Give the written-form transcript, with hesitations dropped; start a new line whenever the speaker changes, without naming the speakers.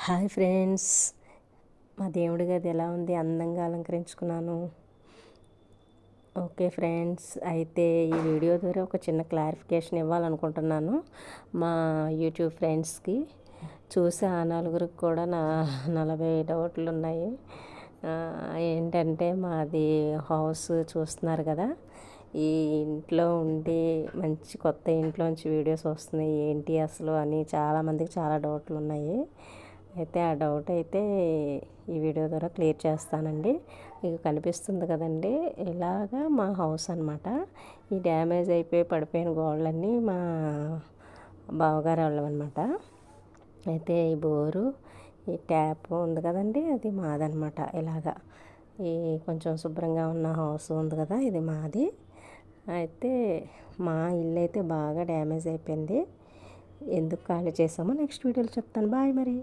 Hi friends, మా దేవుడి గది ఎలా ఉంది? అందంగా అలంకరించుకున్నాను. ఓకే ఫ్రెండ్స్, అయితే ఈ వీడియో ద్వారా ఒక చిన్న క్లారిఫికేషన్ ఇవ్వాలనుకుంటున్నాను మా యూట్యూబ్ ఫ్రెండ్స్కి. చూసి ఆ నలుగురికి కూడా 40 డౌట్లు ఉన్నాయి. ఏంటంటే మాది హౌస్ చూస్తున్నారు కదా, ఈ ఇంట్లో ఉండి మంచి కొత్త ఇంట్లోంచి వీడియోస్ వస్తున్నాయి ఏంటి అసలు అని చాలామందికి చాలా డౌట్లు ఉన్నాయి. అయితే ఆ డౌట్ అయితే ఈ వీడియో ద్వారా క్లియర్ చేస్తానండి. మీకు కనిపిస్తుంది కదండి, ఇలాగా మా హౌస్ అనమాట. ఈ డ్యామేజ్ అయిపోయి పడిపోయిన గోడలన్నీ మా బావగారు వాళ్ళవన్నమాట. అయితే ఈ బోరు, ఈ ట్యాప్ ఉంది కదండి, అది మాదనమాట. ఇలాగా ఈ కొంచెం శుభ్రంగా ఉన్న హౌస్ ఉంది కదా, ఇది మాది. అయితే మా ఇల్లు అయితే బాగా డ్యామేజ్ అయిపోయింది. ఎందుకు ఖాళీ చేసామో నెక్స్ట్ వీడియోలో చెప్తాను. బాయ్ మరి.